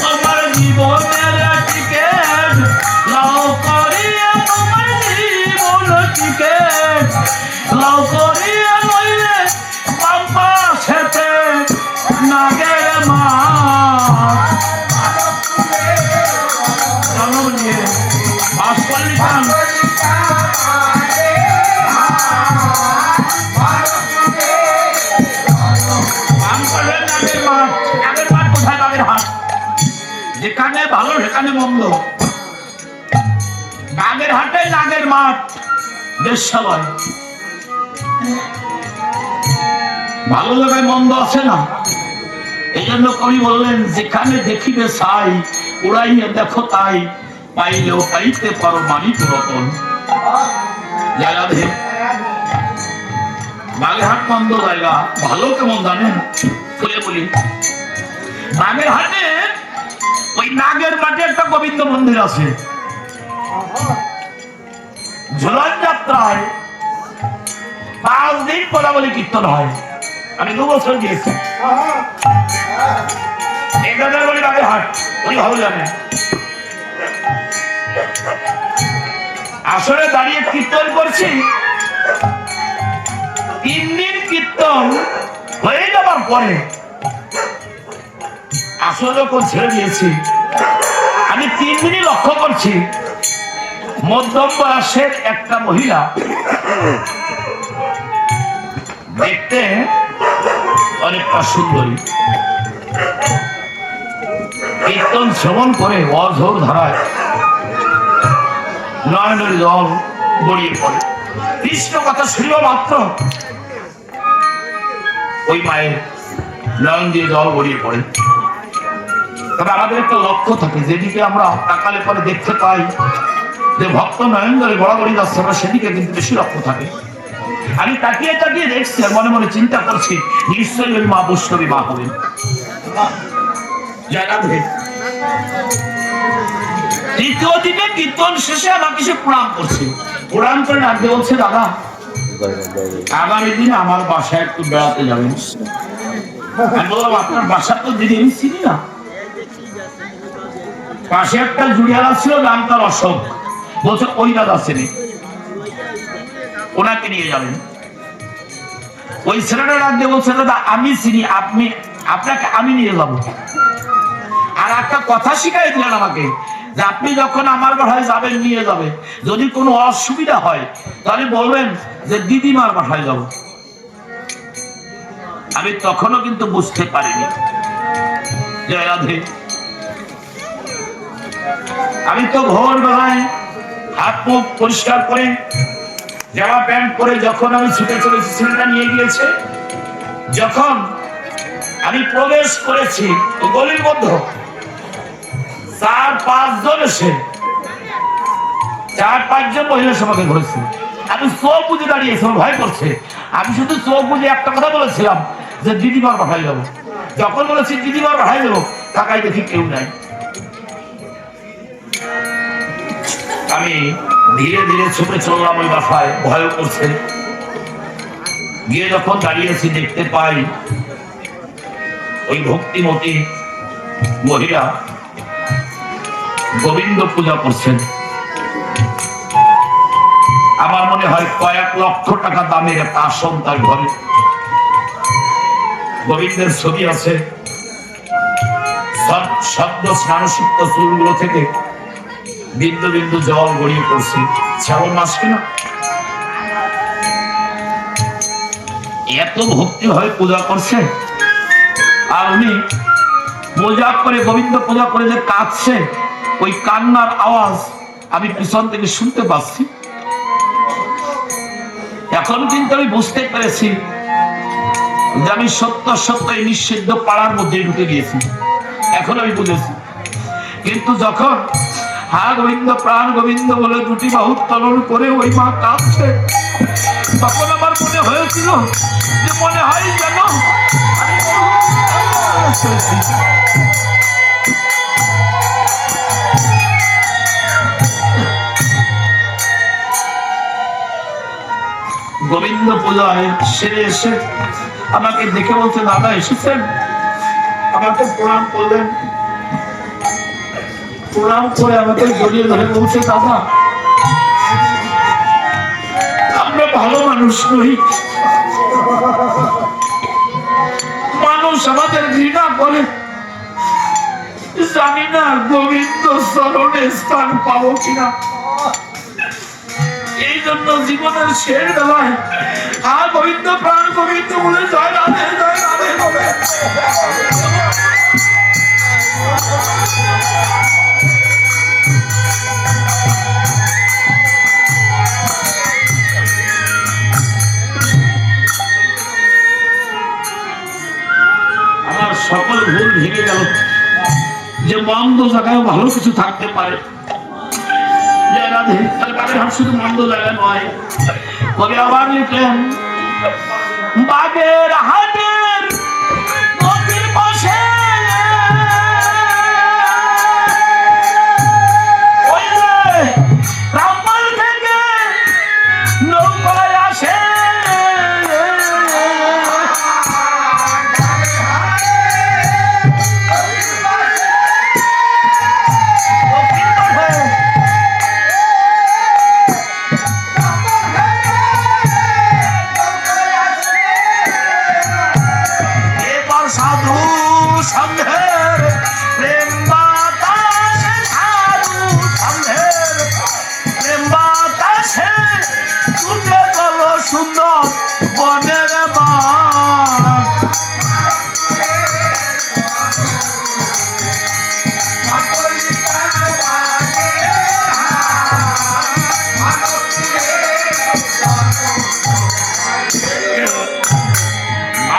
তোমার জীবনের টিকেট লাও করিয়া, তোমার জীবন টিকেট লাও করিয়া, নইলে বাম্পা সেতে নাগের মা জন্ম নিয়ে বাসপল্লী খান যেখানে ভালো সেখানে মন্দ, নাগের হাটে নাগের মাঠ দেশালয়, ভালো জায়গায় মন্দ আছে না। এই জন্য কবি বললেন যেখানে দেখিবে ছাই উড়াইয়া দেখো তাই, পাইলেও পাইতে পারো মানিক রতন। বাগেরহাট মন্দ জায়গা, ভালো কেমন জানেন খুলে বলি। বাগেরহাটে ওই নাগের মাঠে একটা গোবিন্দ মন্দির আছে। ঝুলন যাত্রায় 5 দিন বলাবলি কীর্তন হয়। আমি 2 বছর গিয়েছি। বলি বাগেরহাট উনি ভালো জানেন। আসলে দাঁড়িয়ে কীর্তন করছি, 3 দিন কীর্তন হয়ে যাবার পরে আসলে যখন ছেড়ে দিয়েছি, আমি 3 দিনই লক্ষ্য করছি মধ্যম বয়সের একটা মহিলা, দেখতে অনেকটা সুন্দরী, কীর্তন শ্রবণ করে অঝোর ধারায় নয়নের জল গড়িয়ে পড়ে। কৃষ্ণ কথা শুনিব মাত্র ওই মায়ের নয়ন দিয়ে জল গড়িয়ে পড়ে। তবে আমাদের একটা লক্ষ্য থাকে, যেদিকে আমরা তাকালে পরে দেখতে পাই যে ভক্ত নয়ন ধরে গড়াগড়ি যাচ্ছে, আমরা সেদিকে কিন্তু বেশি লক্ষ্য থাকে। আমি তাকিয়ে তাকিয়ে দেখছি আর মনে মনে চিন্তা করছি নিশ্চয়ই ওই মা বৈষ্ণবী মা হবেন। দ্বিতীয় দিনে কীর্তন শেষে আমাকে সে প্রণাম করছে, প্রণাম করে ডাকতে বলছে, দাদা আগামী দিনে আমার বাসায় একটু বেড়াতে যাবেন। আমি বললাম আপনার বাসা তো দিদি আমি চিনি না। পাশে একটা জুড়িয়ালা ছিল, নাম তার অশোক, বলছে ওই দাদা ছিলেন, ওনাকে নিয়ে যাবেন। ওই ছেলেটা ডাকতে বলছে, দাদা আমি চিনি, আপনাকে আমি নিয়ে যাবো। আর একটা কথা শিখাই দিলেন আমাকে যে আপনি যখন আমার বাসায় যাবেন, নিয়ে যাবে, যদি কোনো অসুবিধা হয় তাহলে বলবেন যে দিদিমার বাসায় যাব। আমি তখনও কিন্তু বুঝতে পারিনি। জয় রাধে। আমি তো ভোরবেলায় হাত মুখ পরিষ্কার করে জামা প্যান্ট পরে যখন আমি ছুটে চলেছি, ছেলেটা নিয়ে গিয়েছে, যখন আমি প্রবেশ করেছি গলির মধ্যে 4-5 জন এসে 4-5 জন মহিলা সমাগে ঘুরেছে। আমি চোখ বুঝে দাঁড়িয়েছি, ভয় করছে। আমি শুধু চোখ বুঝে একটা কথা বলেছিলাম যে দিদিমার বাসায় যাবো। যখন বলেছি দিদিমার বাসায় যাবো, তাকাই দেখি কেউ নাই। আমি ধীরে ধীরে ছুটে চললাম ওই বাসায়, ভয় করছে। গিয়ে যখন দাঁড়িয়েছি দেখতে পাই ওই ভক্তিমতী মহিলা গোবিন্দ পূজা করছেন। আমার মনে হয় কয়েক লক্ষ টাকা দামের একটা আসন তার ঘরে, গোবিন্দের ছবি আছে। শব্দ স্নানসিক্ত চুলগুলো থেকে বিন্দু বিন্দু জল গড়িয়ে পড়ছে। শ্রাবণ মাস কিনা, এত ভক্তি হয়ে পূজা করছে। আর উনি পূজা করে, গোবিন্দ পূজা করে যে কাঁদছে, ওই কান্নার আওয়াজ আমি পিছন থেকে শুনতে পাচ্ছি। এখন কিন্তু আমি বুঝতে পেরেছি যে আমি সত্য সত্য এই নিষিদ্ধ পাড়ার মধ্যে ঢুকে গিয়েছি। এখন আমি বুঝেছি। কিন্তু যখন হা গোবিন্দ প্রাণ গোবিন্দ বলে 2টি বাহু উত্তোলন করে ওই মা কাঁদছে, তখন আমার মনে হয়েছিল যে মনে হয় যেন গোবিন্দ পূজায় সেরে এসে আমাকে দেখে বলছে, দাদা এসেছেন? আমাকে প্রণাম করলেন। প্রণাম করে আমাকে জড়িয়ে ধরে বলছে, দাদা আমরা ভালো মানুষ নই, মানুষ আমাদের ঘৃণা করে, জানি না গোবিন্দ চরণে স্থান পাবো কিনা। এই জন্য জীবনের শেষ বেলায় গোবিন্দ প্রাণ গোবিন্দ বলে জয় রাধে জয় রাধে বলে আমার সকল ভুল ভেঙে গেল, যে মন্দ জায়গায় ভালো কিছু থাকতে পারে। শুধু মন্দ জায়গা নয়, কবি আবার লিখলেন, বাগের হাটের নদীর পাশে রামপাল থেকে নৌকায় আসে সুন্দর বনের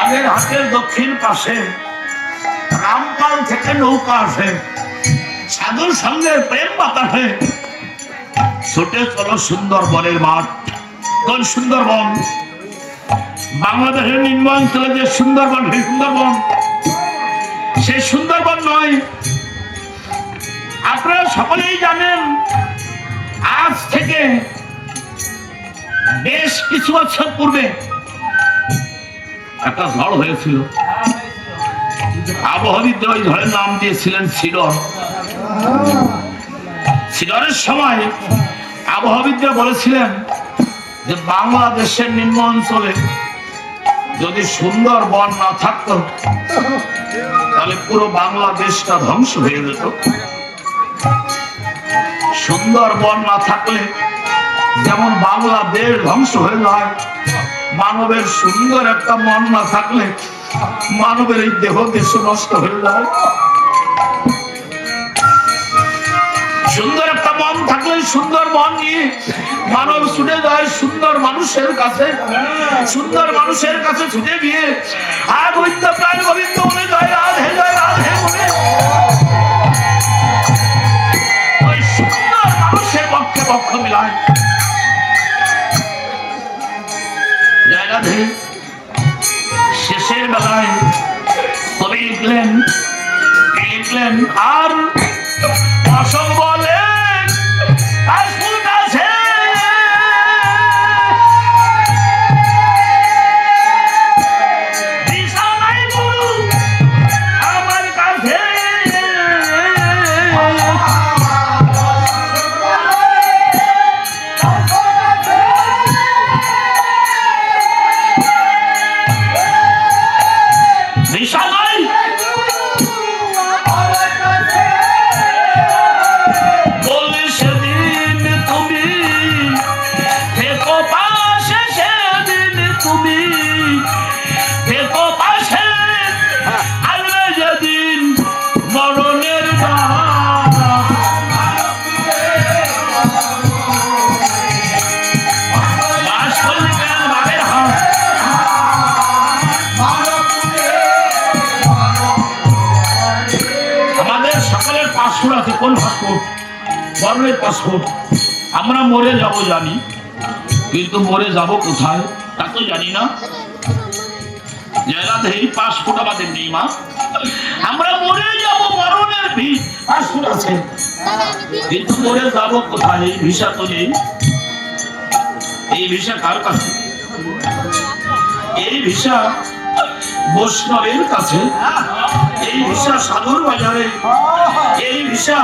আগের হাটের দক্ষিণ পাশে রামপাল থেকে নৌকা আসে, সাধুর সঙ্গে প্রেম বাতাসে ছুটে চলো সুন্দরবনের মাঠ। কোন সুন্দরবন? বাংলাদেশের নিম্নাঞ্চলে যে সুন্দরবন, সেই সুন্দরবন, সেই সুন্দরবন নয়। আপনারা সকলেই জানেন, আজ থেকে বেশ কিছু বছর পূর্বে একটা ঝড় হয়েছিল। আবহাওয়াবিদ ওই ঝড়ের নাম দিয়েছিলেন সিডর। সিডরের সময় আবহাওয়াবিদরা বলেছিলেন যে বাংলাদেশের নিম্ন অঞ্চলে যদি সুন্দরবন না থাকতো তাহলে পুরো বাংলাদেশটা ধ্বংস হয়ে যেত। সুন্দরবন না থাকলে যেমন বাংলাদেশ ধ্বংস হয়ে যায়, মানবের সুন্দর একটা মন না থাকলে মানবের এই দেহ দেশ নষ্ট হয়ে যায়। সুন্দর একটা মন থাকলে সুন্দর মন নিয়ে মানব ছুটে যায় সুন্দর মানুষের কাছে, সুন্দর মানুষের কাছে ছুটে গিয়ে গোবিন্দ প্রাণ গোবিন্দ বলে জয় রাধে বলে ওই সুন্দর মানুষের পক্ষে পক্ষ মিলায়। জয় রাধে। শেষের বেলায় কবি লিখলেন আর অসম বলে পাসপোর্ট। আমরা মরে যাব জানি, কিন্তু মরে যাব কোথায় তা তো জানি না। এই পাসপোর্ট আমাদের নেই মা, আমরা মরে যাব, মরণের পাসপোর্ট আছে, কিন্তু মরে যাব কোথায়? এই ভিসা তো নেই। এই ভিসা কার কাছে? এই ভিসা বৈষ্ণবের কাছে। এই ভিসা সাগর বাজারে, এই ভিসা